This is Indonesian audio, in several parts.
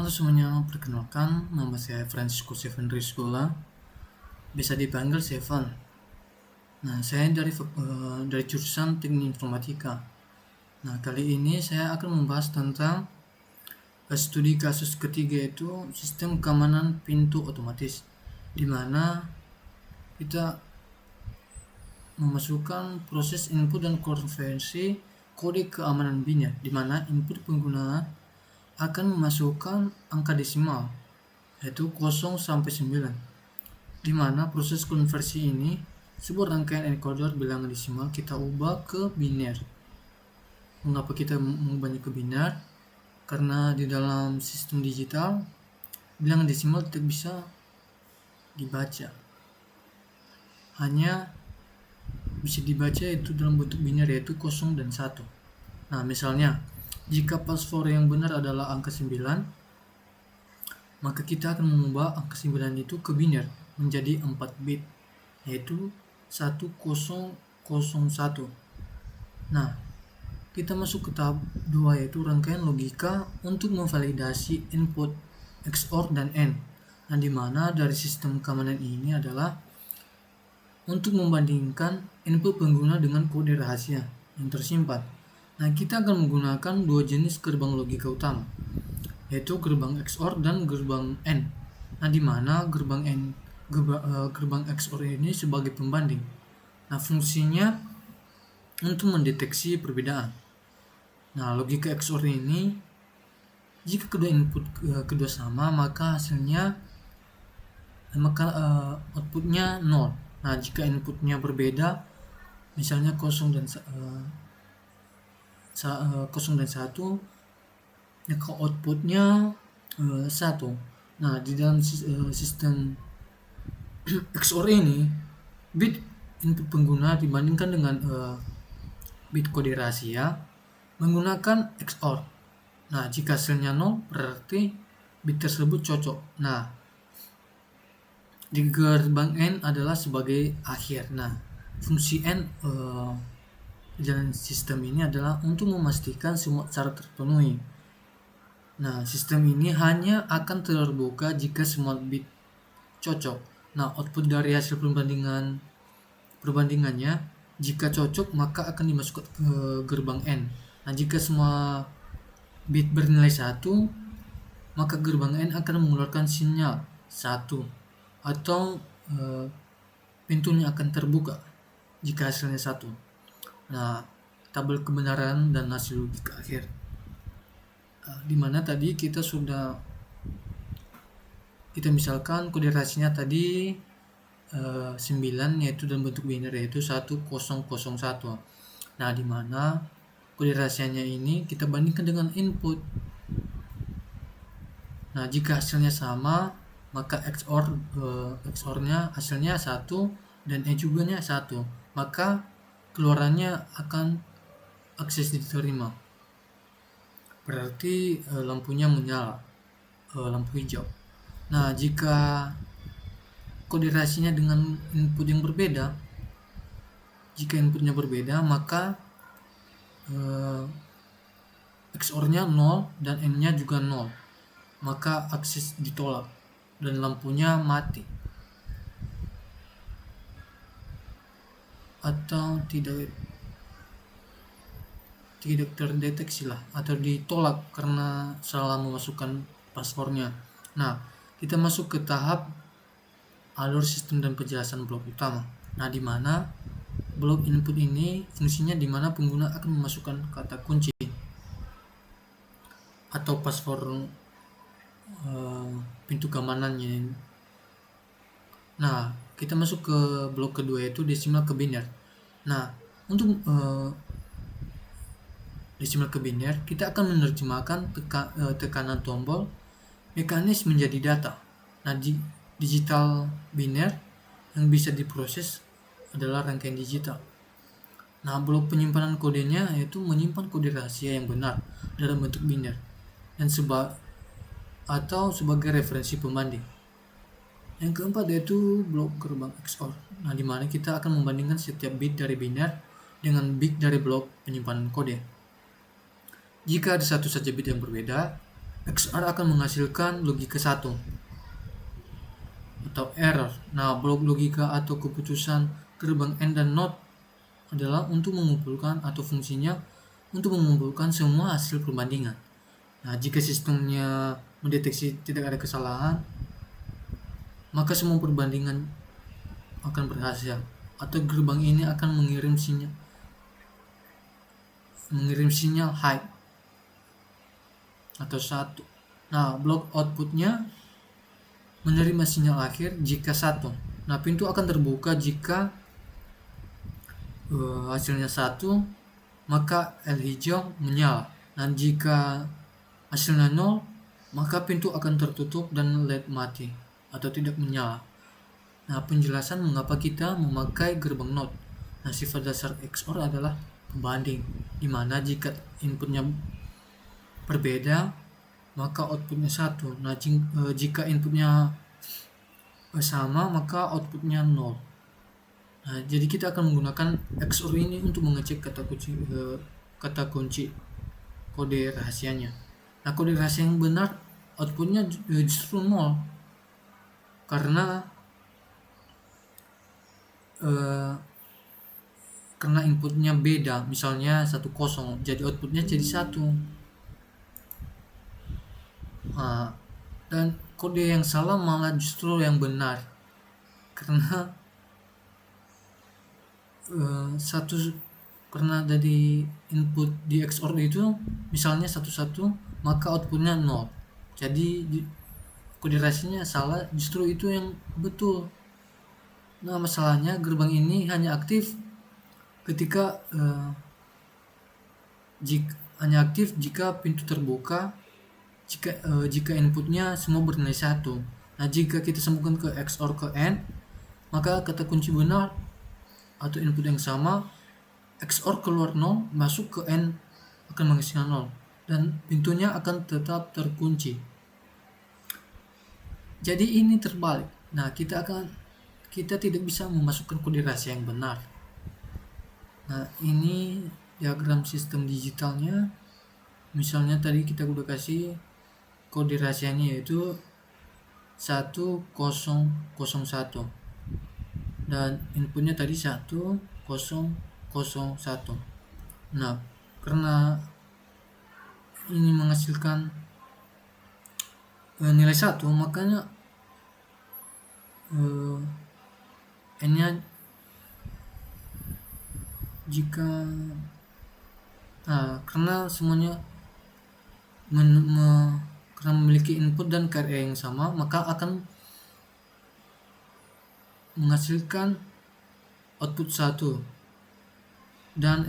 Halo semuanya, perkenalkan nama saya Francisco Seven Rizkola, bisa dipanggil Seven. Nah, saya dari jurusan Teknik Informatika. Nah, kali ini saya akan membahas tentang studi kasus ketiga, yaitu sistem keamanan pintu otomatis, di mana kita memasukkan proses input dan konversi kode keamanan biner, di mana input pengguna akan memasukkan angka desimal yaitu 0 sampai 9, di mana proses konversi ini sebuah rangkaian encoder bilangan desimal kita ubah ke biner. Mengapa kita mengubahnya ke biner? Karena di dalam sistem digital bilangan desimal tidak bisa dibaca, hanya bisa dibaca itu dalam bentuk biner, yaitu 0 dan 1. Nah, misalnya jika password yang benar adalah angka 9, maka kita akan mengubah angka 9 itu ke biner menjadi 4 bit, yaitu 1001. Nah, kita masuk ke tahap 2, yaitu rangkaian logika untuk memvalidasi input XOR dan AND. Nah, di mana dari sistem keamanan ini adalah untuk membandingkan input pengguna dengan kode rahasia yang tersimpan. Nah, kita akan menggunakan dua jenis gerbang logika utama, yaitu gerbang XOR dan gerbang AND. Nah, di mana gerbang XOR ini sebagai pembanding. Nah, fungsinya untuk mendeteksi perbedaan. Nah, logika XOR ini, jika kedua input kedua sama, maka outputnya 0. Nah, jika inputnya berbeda, misalnya 0 dan 1, maka outputnya 1. Nah, di dalam sistem XOR ini, bit input pengguna dibandingkan dengan bit kode rahasia menggunakan XOR. Nah, jika hasilnya 0, berarti bit tersebut cocok. Nah, di gerbang AND adalah sebagai akhir. Nah, fungsi AND dalam sistem ini adalah untuk memastikan semua syarat terpenuhi. Nah, sistem ini hanya akan terbuka jika semua bit cocok. Nah, output dari hasil perbandingannya, jika cocok maka akan dimasukkan ke gerbang AND. Nah, jika semua bit bernilai 1, maka gerbang AND akan mengeluarkan sinyal 1, atau pintunya akan terbuka jika hasilnya 1. Nah, tabel kebenaran dan hasil logika akhir, dimana tadi kita misalkan kode rahasianya tadi 9, yaitu dalam bentuk biner, yaitu 1001. Nah, dimana kode rahasianya ini kita bandingkan dengan input. Nah, jika hasilnya sama, maka XOR-nya hasilnya 1 dan E juga 1, maka keluarannya akan akses diterima. Berarti lampunya menyala, lampu hijau. Nah, jika kode rahasianya dengan input yang berbeda, maka XOR-nya 0 dan N-nya juga 0, maka akses ditolak dan lampunya mati atau tidak terdeteksi lah, atau ditolak karena salah memasukkan passwordnya. Nah, kita masuk ke tahap alur sistem dan penjelasan blok utama. Nah, di mana blok input ini fungsinya di mana pengguna akan memasukkan kata kunci atau password pintu keamanannya. Nah, kita masuk ke blok kedua, yaitu desimal ke biner. Nah, untuk desimal ke biner, kita akan menerjemahkan tekanan tombol mekanis menjadi data. Nah, digital biner yang bisa diproses adalah rangkaian digital. Nah, blok penyimpanan kodenya yaitu menyimpan kode rahasia yang benar dalam bentuk biner dan sebagai referensi pembanding. Yang keempat yaitu blok gerbang XOR. Nah, di mana kita akan membandingkan setiap bit dari biner dengan bit dari blok penyimpanan kode. Jika ada satu saja bit yang berbeda, XOR akan menghasilkan logika 1 atau error. Nah, blok logika atau keputusan gerbang AND dan NOT adalah untuk mengumpulkan atau fungsinya untuk mengumpulkan semua hasil perbandingan. Nah, jika sistemnya mendeteksi tidak ada kesalahan, maka semua perbandingan akan berhasil atau gerbang ini akan mengirim sinyal high atau 1. Nah, blok outputnya menerima sinyal akhir jika 1. Nah, pintu akan terbuka jika hasilnya 1, maka L hijau menyala. Dan jika hasilnya 0, maka pintu akan tertutup dan LED mati atau tidak menyala. Nah, penjelasan mengapa kita memakai gerbang NOT. Nah, sifat dasar XOR adalah pembanding, dimana jika inputnya berbeda, maka outputnya 1. Nah, jika inputnya sama, maka outputnya 0. Nah, jadi kita akan menggunakan XOR ini untuk mengecek kata kunci kode rahasianya. Nah, kode rahasia yang benar outputnya justru 0 karena inputnya beda, misalnya 10, jadi outputnya jadi 1. Nah, dan kode yang salah malah justru yang benar karena karena dari input di XOR itu misalnya 11, maka outputnya 0. Jadi kode rahasianya salah, justru itu yang betul. Nah, masalahnya gerbang ini hanya aktif ketika jika pintu terbuka, jika inputnya semua bernilai 1. Nah, jika kita sambungkan ke XOR ke AND, maka kata kunci benar atau input yang sama, XOR keluar 0, masuk ke AND akan menghasilkan 0 dan pintunya akan tetap terkunci. Jadi ini terbalik. Nah, kita tidak bisa memasukkan kode rahasia yang benar. Nah, ini diagram sistem digitalnya. Misalnya tadi kita udah kasih kode rahasianya yaitu 1001 dan inputnya tadi 1001. Nah, karena ini menghasilkan nilai 1, makanya n-nya karena semuanya karena memiliki input dan karya yang sama, maka akan menghasilkan output 1 dan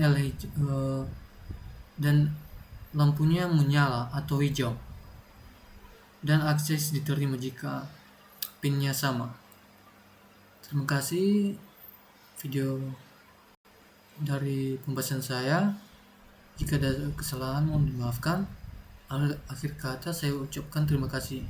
dan lampunya menyala atau hijau dan akses diterima jika pinnya sama. Terima kasih video dari pembahasan saya. Jika ada kesalahan mohon dimaafkan. Akhir kata saya ucapkan terima kasih.